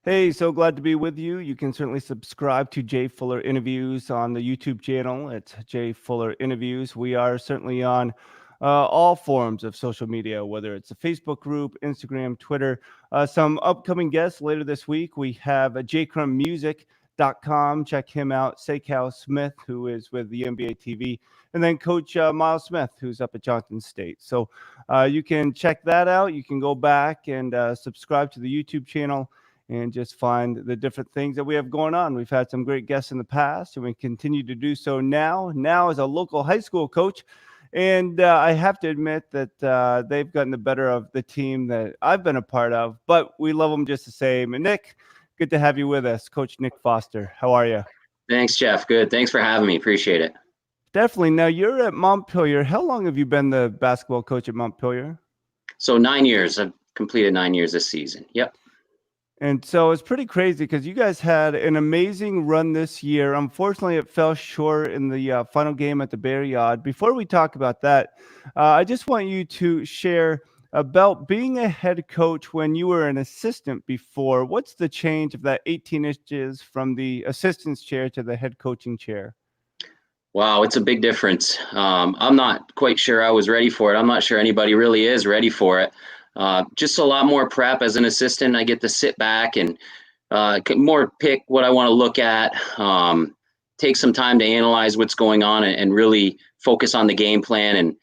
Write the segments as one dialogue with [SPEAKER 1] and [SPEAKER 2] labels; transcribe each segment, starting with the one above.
[SPEAKER 1] Hey, so glad to be with you. You can certainly subscribe to Jay Fuller Interviews on the YouTube channel. It's Jay Fuller Interviews. We are certainly on all forms of social media, whether it's a Facebook group, Instagram, Twitter. Some upcoming guests later this week. We have jcrummusic.com. Check him out. Sakal Smith, who is with the NBA TV, and then Coach Miles Smith, who's up at Johnson State. So you can check that out. You can go back and subscribe to the YouTube channel and just find the different things that we have going on. We've had some great guests in the past, and we continue to do so now. Now, as a local high school coach, and I have to admit that they've gotten the better of the team that I've been a part of, but we love them just the same. And Nick, good to have you with us, Coach Nick Foster. How are you?
[SPEAKER 2] Thanks, Jeff. Good. Thanks for having me. Appreciate it.
[SPEAKER 1] Definitely. Now, you're at Montpelier. How long have you been the basketball coach at Montpelier?
[SPEAKER 2] So 9 years. I've completed 9 years this season. Yep.
[SPEAKER 1] And so it's pretty crazy because you guys had an amazing run this year. Unfortunately, it fell short in the final game at the Barryard. Before we talk about that, I just want you to share about being a head coach when you were an assistant before. What's the change of that 18 inches from the assistant's chair to the head coaching chair?
[SPEAKER 2] Wow, it's a big difference. I'm not quite sure I was ready for it. I'm not sure anybody really is ready for it. Just a lot more prep as an assistant. I get to sit back and more pick what I want to look at, take some time to analyze what's going on and really focus on the game plan. And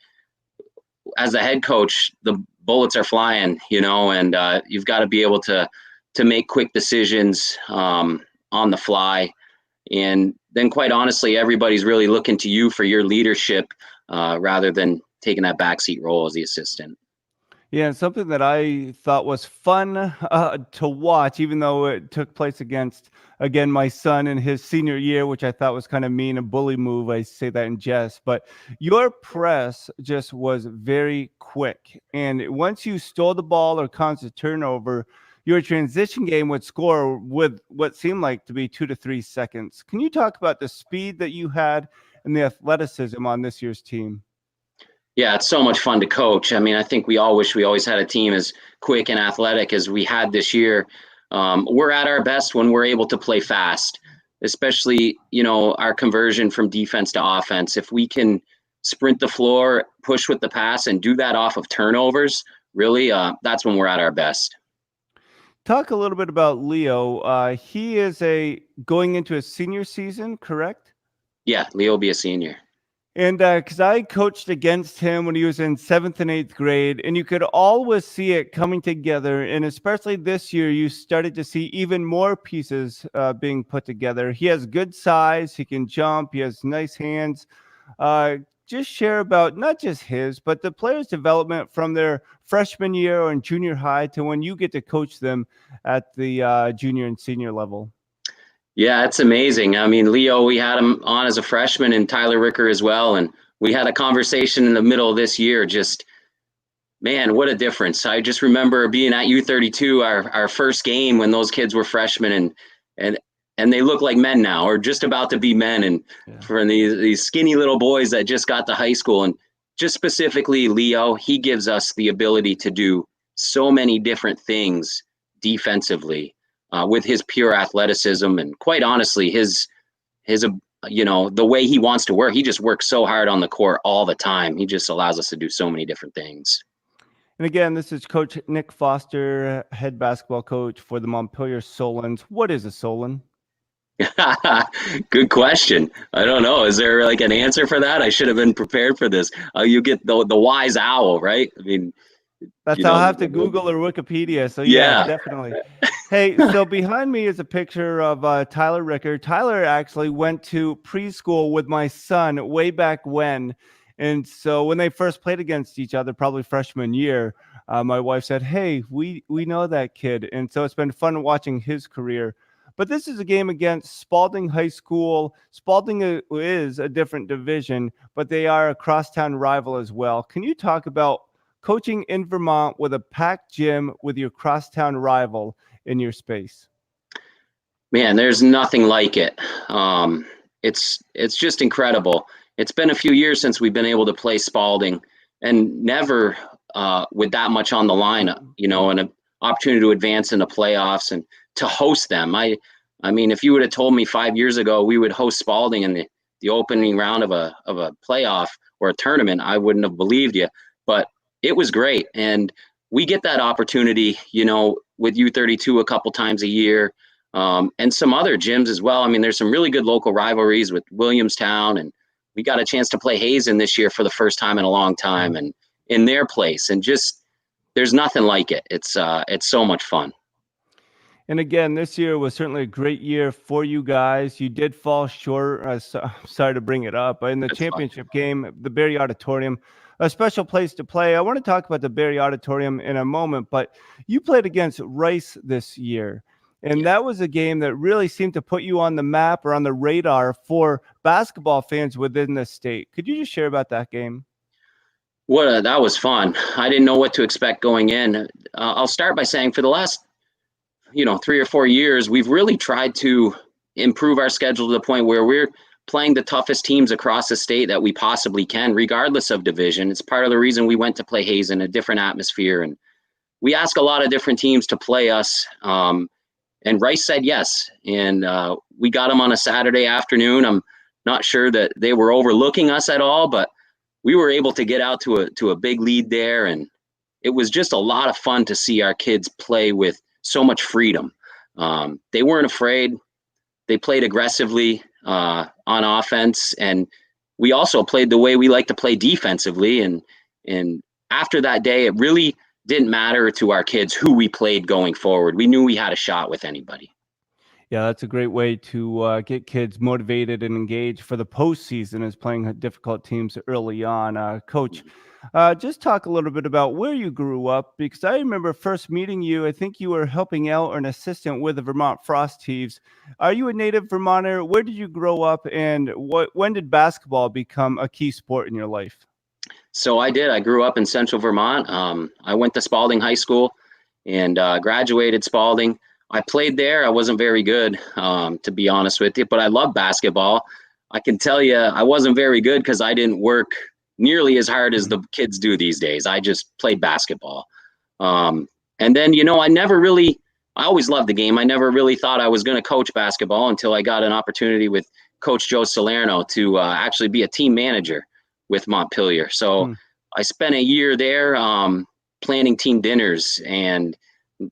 [SPEAKER 2] as the head coach, the bullets are flying, and you've got to be able to make quick decisions on the fly. And then quite honestly, everybody's really looking to you for your leadership rather than taking that backseat role as the assistant.
[SPEAKER 1] Yeah, something that I thought was fun to watch, even though it took place against, again, my son in his senior year, which I thought was kind of mean, a bully move. I say that in jest, but your press just was very quick. And once you stole the ball or caused a turnover, your transition game would score with what seemed like to be 2 to 3 seconds. Can you talk about the speed that you had and the athleticism on this year's team?
[SPEAKER 2] Yeah, it's so much fun to coach. I mean, I think we all wish we always had a team as quick and athletic as we had this year. We're at our best when we're able to play fast, especially, our conversion from defense to offense. If we can sprint the floor, push with the pass, and do that off of turnovers, really, that's when we're at our best.
[SPEAKER 1] Talk a little bit about Leo. He is going into his senior season, correct?
[SPEAKER 2] Yeah, Leo will be a senior.
[SPEAKER 1] And because I coached against him when he was in 7th and 8th grade, and you could always see it coming together. And especially this year, you started to see even more pieces being put together. He has good size. He can jump. He has nice hands. Just share about not just his, but the players' development from their freshman year or in junior high to when you get to coach them at the junior and senior level.
[SPEAKER 2] Yeah, it's amazing. I mean, Leo, we had him on as a freshman, and Tyler Ricker as well. And we had a conversation in the middle of this year. Just, man, what a difference. I just remember being at U32, our first game when those kids were freshmen, and they look like men now, or just about to be men. And for these skinny little boys that just got to high school, and just specifically Leo, he gives us the ability to do so many different things defensively. With his pure athleticism and quite honestly, his the way he wants to work, he just works so hard on the court all the time. He just allows us to do so many different things.
[SPEAKER 1] And again, this is Coach Nick Foster, head basketball coach for the Montpelier Solons. What is a Solon?
[SPEAKER 2] Good question. I don't know. Is there like an answer for that? I should have been prepared for this. You get the wise owl, right? I mean,
[SPEAKER 1] that's how I have to Google or Wikipedia. So yeah, definitely. Hey, so behind me is a picture of Tyler Ricker. Tyler actually went to preschool with my son way back when. And so when they first played against each other, probably freshman year, my wife said, hey, we know that kid. And so it's been fun watching his career. But this is a game against Spalding High School. Spalding is a different division, but they are a crosstown rival as well. Can you talk about coaching in Vermont with a packed gym with your crosstown rival in your space?
[SPEAKER 2] Man, there's nothing like it. It's just incredible. It's been a few years since we've been able to play Spalding, and never with that much on the line, and an opportunity to advance in the playoffs and to host them. I mean, if you would have told me 5 years ago we would host Spalding in the opening round of a playoff or a tournament, I wouldn't have believed you. But it was great, and we get that opportunity, you know, with U32 a couple times a year, and some other gyms as well. I mean, there's some really good local rivalries with Williamstown, and we got a chance to play Hazen this year for the first time in a long time, and in their place, and just there's nothing like it. It's so much fun.
[SPEAKER 1] And again, this year was certainly a great year for you guys. You did fall short. Sorry to bring it up, but in the
[SPEAKER 2] That's
[SPEAKER 1] championship game, the Barrie Auditorium, a special place to play. I want to talk about the Barrie Auditorium in a moment, but you played against Rice this year. And that was a game that really seemed to put you on the map or on the radar for basketball fans within the state. Could you just share about that game?
[SPEAKER 2] That was fun. I didn't know what to expect going in. I'll start by saying for the last 3 or 4 years, we've really tried to improve our schedule to the point where we're playing the toughest teams across the state that we possibly can, regardless of division. It's part of the reason we went to play Hazen, a different atmosphere. And we ask a lot of different teams to play us. And Rice said yes. And we got them on a Saturday afternoon. I'm not sure that they were overlooking us at all, but we were able to get out to a big lead there. And it was just a lot of fun to see our kids play with so much freedom. They weren't afraid. They played aggressively on offense, and we also played the way we like to play defensively. And after that day, it really didn't matter to our kids who we played going forward. We knew we had a shot with anybody.
[SPEAKER 1] Yeah, that's a great way to get kids motivated and engaged for the postseason, is playing difficult teams early on. Coach, just talk a little bit about where you grew up, because I remember first meeting you. I think you were helping out or an assistant with the Vermont Frost Thieves. Are you a native Vermonter? Where did you grow up, and when did basketball become a key sport in your life?
[SPEAKER 2] So I did. I grew up in Central Vermont. I went to Spalding High School and graduated Spalding. I played there. I wasn't very good, to be honest with you, but I love basketball. I can tell you I wasn't very good because I didn't work nearly as hard as the kids do these days. I just played basketball. And then, I always loved the game. I never really thought I was going to coach basketball until I got an opportunity with Coach Joe Salerno to actually be a team manager with Montpelier. So I spent a year there planning team dinners and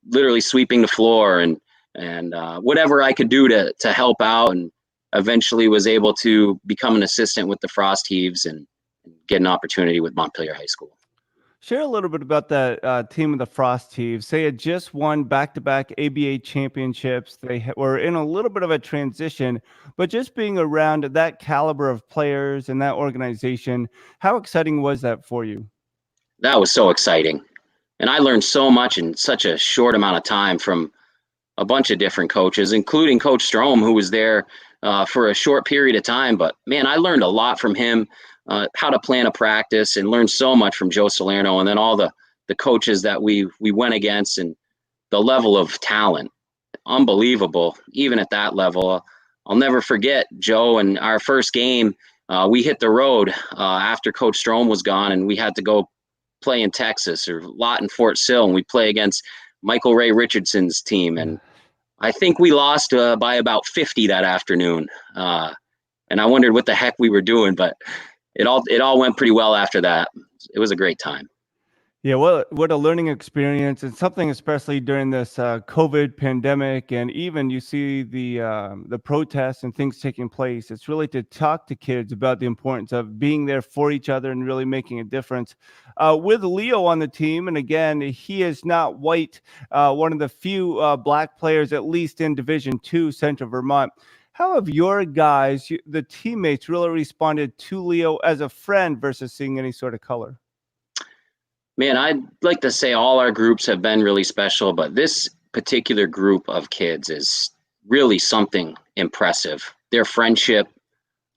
[SPEAKER 2] literally sweeping the floor and whatever I could do to help out, and eventually was able to become an assistant with the Frost Thieves and get an opportunity with Montpelier High School.
[SPEAKER 1] Share a little bit about that team of the Frost Thieves. They had just won back-to-back ABA championships. They were in a little bit of a transition, but just being around that caliber of players and that organization, how exciting was that for you?
[SPEAKER 2] That was so exciting. And I learned so much in such a short amount of time from a bunch of different coaches, including Coach Strom, who was there for a short period of time. But, man, I learned a lot from him, how to plan a practice, and learned so much from Joe Salerno, and then all the coaches that we went against, and the level of talent. Unbelievable, even at that level. I'll never forget, Joe, and our first game, we hit the road after Coach Strom was gone, and we had to go play in Texas or Lawton Fort Sill, and we play against Michael Ray Richardson's team. And I think we lost by about 50 that afternoon. And I wondered what the heck we were doing, but it all went pretty well after that. It was a great time.
[SPEAKER 1] Yeah, well, what a learning experience, and something especially during this COVID pandemic, and even you see the protests and things taking place. It's really to talk to kids about the importance of being there for each other and really making a difference. With Leo on the team, and again, he is not white, one of the few black players, at least in Division II, Central Vermont. How have your guys, the teammates, really responded to Leo as a friend versus seeing any sort of color?
[SPEAKER 2] Man, I'd like to say all our groups have been really special, but this particular group of kids is really something impressive. Their friendship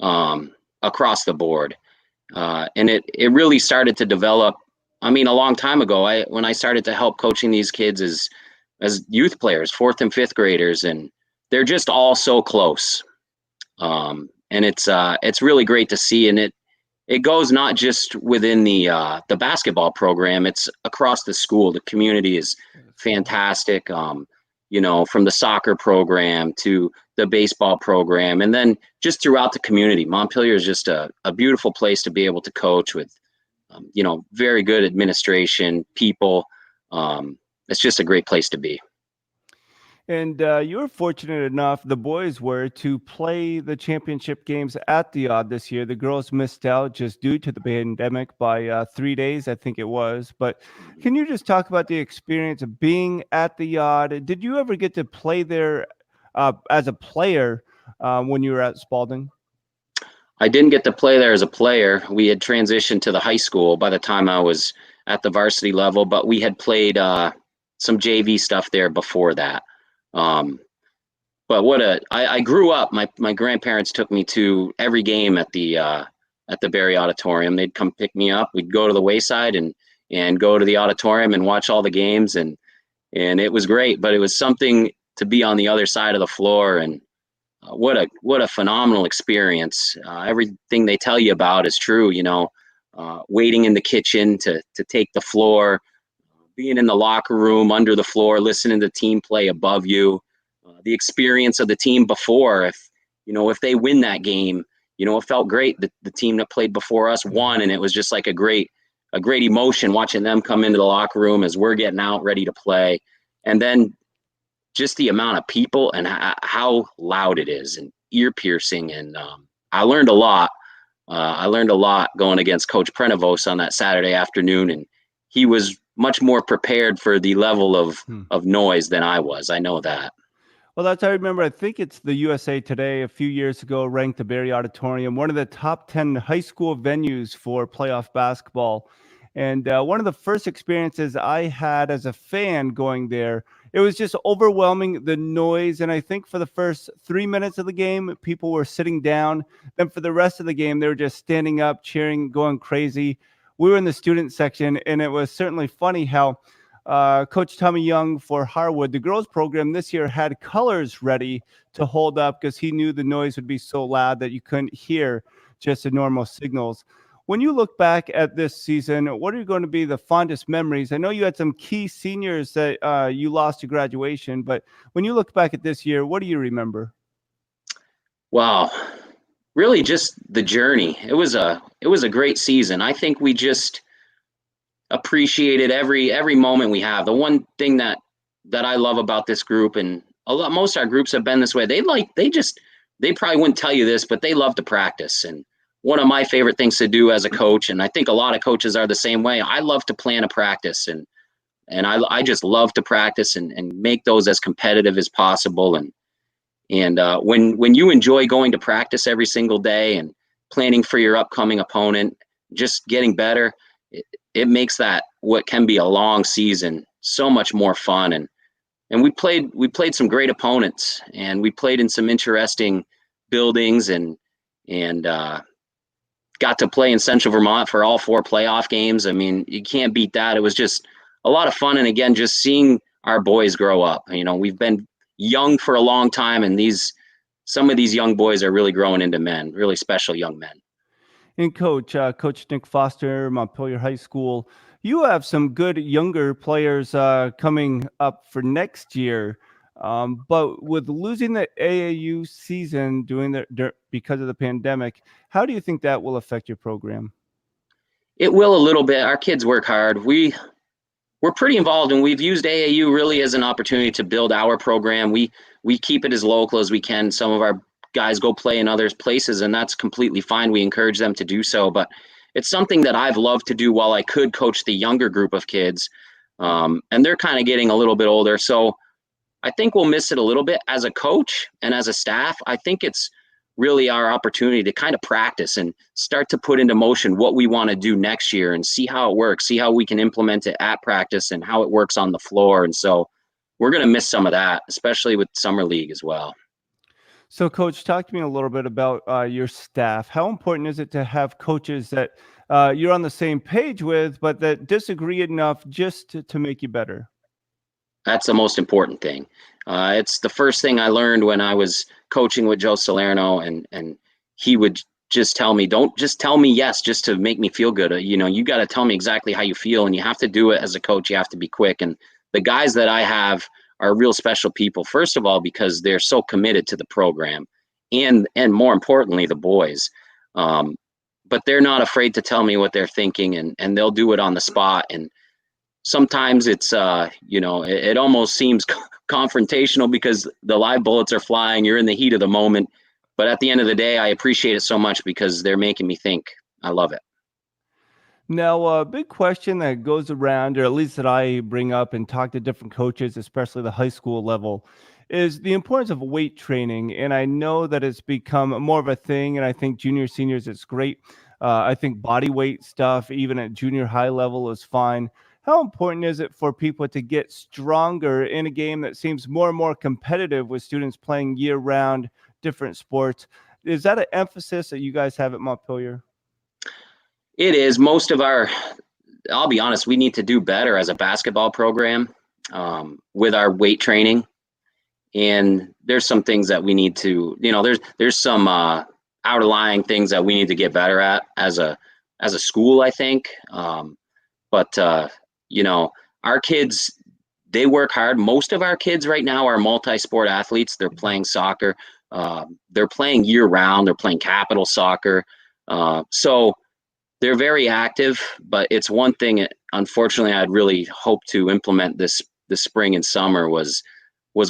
[SPEAKER 2] across the board. And it really started to develop, a long time ago. When I started to help coaching these kids as youth players, 4th and 5th graders, and they're just all so close. And it's really great to see, and it goes not just within the basketball program, it's across the school. The community is fantastic. from the soccer program to the baseball program, and then just throughout the community. Montpelier is just a beautiful place to be able to coach with, very good administration, people. It's just a great place to be.
[SPEAKER 1] And you were fortunate enough, the boys were, to play the championship games at the Odd this year. The girls missed out just due to the pandemic by 3 days, I think it was. But can you just talk about the experience of being at the Odd? Did you ever get to play there as a player when you were at Spalding?
[SPEAKER 2] I didn't get to play there as a player. We had transitioned to the high school by the time I was at the varsity level, but we had played some JV stuff there before that. But I grew up, my grandparents took me to every game at the Barrie Auditorium. They'd come pick me up. We'd go to the Wayside and go to the auditorium and watch all the games. And it was great, but it was something to be on the other side of the floor. And what a phenomenal experience. Everything they tell you about is true, waiting in the kitchen to take the floor, being in the locker room, under the floor, listening to the team play above you, the experience of the team before. If they win that game, it felt great that the team that played before us won, and it was just like a great emotion watching them come into the locker room as we're getting out ready to play. And then just the amount of people and how loud it is and ear piercing. And I learned a lot. Going against Coach Prenevos on that Saturday afternoon, and he was much more prepared for the level of noise than I was. I know that.
[SPEAKER 1] Well, I remember, I think it's the USA Today a few years ago ranked the Barrie Auditorium one of the top 10 high school venues for playoff basketball. And one of the first experiences I had as a fan going there, it was just overwhelming, the noise. And I think for the first 3 minutes of the game, people were sitting down. Then for the rest of the game, they were just standing up, cheering, going crazy. We were in the student section, and it was certainly funny how Coach Tommy Young for Harwood, the girls program this year, had colors ready to hold up because he knew the noise would be so loud that you couldn't hear just the normal signals. When you look back at this season, what are going to be the fondest memories? I know you had some key seniors that you lost to graduation, but when you look back at this year, what do you remember?
[SPEAKER 2] Wow. Really just the journey. It was a great season. I think we just appreciated every moment we have. The one thing that I love about this group, and most of our groups have been this way, they probably wouldn't tell you this, but they love to practice. And one of my favorite things to do as a coach, and I think a lot of coaches are the same way, I love to plan a practice, and I just love to practice and make those as competitive as possible. And when you enjoy going to practice every single day and planning for your upcoming opponent, just getting better, it makes that what can be a long season so much more fun. And we played some great opponents, and we played in some interesting buildings, and got to play in Central Vermont for all 4 playoff games. I mean, you can't beat that. It was just a lot of fun. And again, just seeing our boys grow up. We've been young for a long time, and some of these young boys are really growing into men, really special young men.
[SPEAKER 1] And Coach Nick Foster, Montpelier High School, you have some good younger players coming up for next year. But with losing the AAU season because of the pandemic, how do you think that will affect your program?
[SPEAKER 2] It will a little bit. Our kids work hard. We're pretty involved, and we've used AAU really as an opportunity to build our program. We keep it as local as we can. Some of our guys go play in other places, and that's completely fine. We encourage them to do so, but it's something that I've loved to do while I could coach the younger group of kids. And they're kind of getting a little bit older. So I think we'll miss it a little bit as a coach and as a staff. I think it's really our opportunity to kind of practice and start to put into motion what we want to do next year and see how it works, see how we can implement it at practice and how it works on the floor. And so we're going to miss some of that, especially with summer league as well.
[SPEAKER 1] So, Coach, talk to me a little bit about your staff. How important is it to have coaches that you're on the same page with, but that disagree enough just to make you better?
[SPEAKER 2] That's the most important thing. It's the first thing I learned when I was coaching with Joe Salerno, and he would just tell me, don't just tell me yes just to make me feel good. You got to tell me exactly how you feel, and you have to do it as a coach. You have to be quick. And the guys that I have are real special people. First of all, because they're so committed to the program, and more importantly, the boys. But they're not afraid to tell me what they're thinking, and they'll do it on the spot. And sometimes it's it almost seems confrontational because the live bullets are flying. You're in the heat of the moment, but at the end of the day, I appreciate it so much because they're making me think. I love it.
[SPEAKER 1] Now, a big question that goes around, or at least that I bring up and talk to different coaches, especially the high school level, is the importance of weight training. And I know that it's become more of a thing. And I think junior, seniors, it's great. I think body weight stuff, even at junior high level, is fine. How important is it for people to get stronger in a game that seems more and more competitive with students playing year round, different sports? Is that an emphasis that you guys have at Montpelier?
[SPEAKER 2] It is. I'll be honest, we need to do better as a basketball program with our weight training. And there's some things that we need to, there's some outlying things that we need to get better at as a school, I think. But our kids, they work hard. Most of our kids right now are multi-sport athletes. They're playing soccer. They're playing year round. They're playing capital soccer. So they're very active, but it's one thing, unfortunately, I'd really hoped to implement this spring and summer was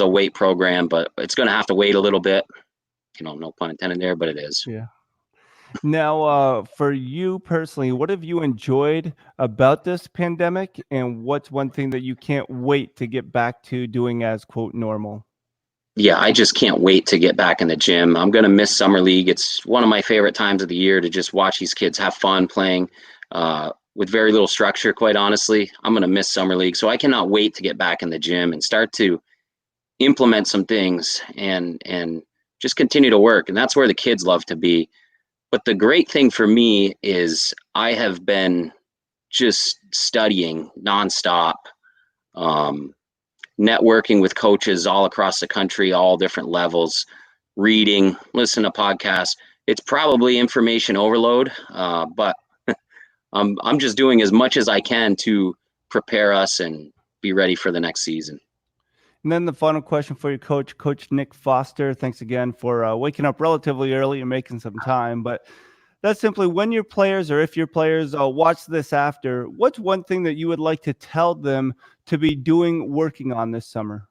[SPEAKER 2] a weight program, but it's going to have to wait a little bit. No pun intended there, but it is.
[SPEAKER 1] Yeah. Now, for you personally, what have you enjoyed about this pandemic, and what's one thing that you can't wait to get back to doing as quote normal?
[SPEAKER 2] Yeah, I just can't wait to get back in the gym. I'm going to miss Summer League. It's one of my favorite times of the year to just watch these kids have fun playing with very little structure, quite honestly. I'm going to miss Summer League. So I cannot wait to get back in the gym and start to implement some things and just continue to work. And that's where the kids love to be. But the great thing for me is I have been just studying nonstop, networking with coaches all across the country, all different levels, reading, listen to podcasts. It's probably information overload, but I'm just doing as much as I can to prepare us and be ready for the next season.
[SPEAKER 1] And then the final question for you, Coach Nick Foster. Thanks again for waking up relatively early and making some time. But that's simply, when your players, or if your players watch this after, what's one thing that you would like to tell them to be working on this summer?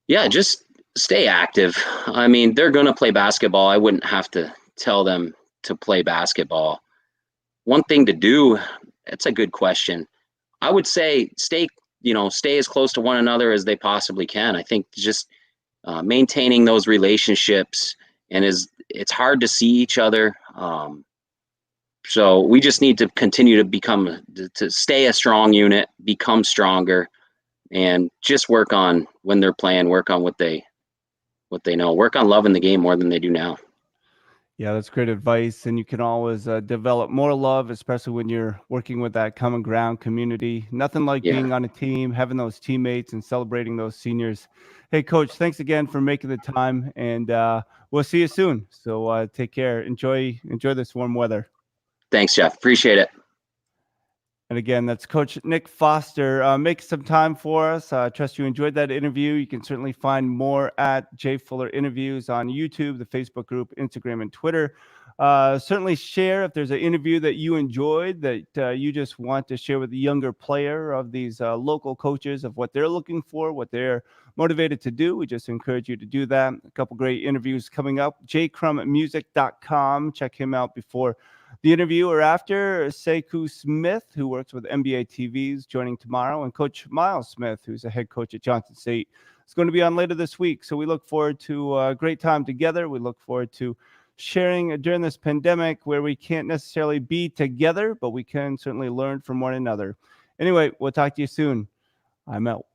[SPEAKER 2] Yeah, just stay active. I mean, they're going to play basketball. I wouldn't have to tell them to play basketball. One thing to do, that's a good question. I would say stay as close to one another as they possibly can. I think just maintaining those relationships, and it's hard to see each other. So we just need to continue to stay a strong unit, become stronger, and just work on when they're playing, work on what they know, work on loving the game more than they do now.
[SPEAKER 1] Yeah, that's great advice. And you can always develop more love, especially when you're working with that common ground community. Nothing like being on a team, having those teammates and celebrating those seniors. Hey, Coach, thanks again for making the time, and we'll see you soon. So take care. Enjoy this warm weather.
[SPEAKER 2] Thanks, Jeff. Appreciate it.
[SPEAKER 1] And again, that's Coach Nick Foster. Make some time for us. I trust you enjoyed that interview. You can certainly find more at Jay Fuller Interviews on YouTube, the Facebook group, Instagram, and Twitter. Certainly share if there's an interview that you enjoyed that you just want to share with the younger player of these local coaches, of what they're looking for, what they're motivated to do. We just encourage you to do that. A couple great interviews coming up. jcrummusic.com. Check him out before the interview or after. Sekou Smith, who works with NBA TVs, joining tomorrow, and Coach Miles Smith, who's a head coach at Johnson State, is going to be on later this week. So we look forward to a great time together. We look forward to sharing during this pandemic where we can't necessarily be together, but we can certainly learn from one another. Anyway, we'll talk to you soon. I'm out.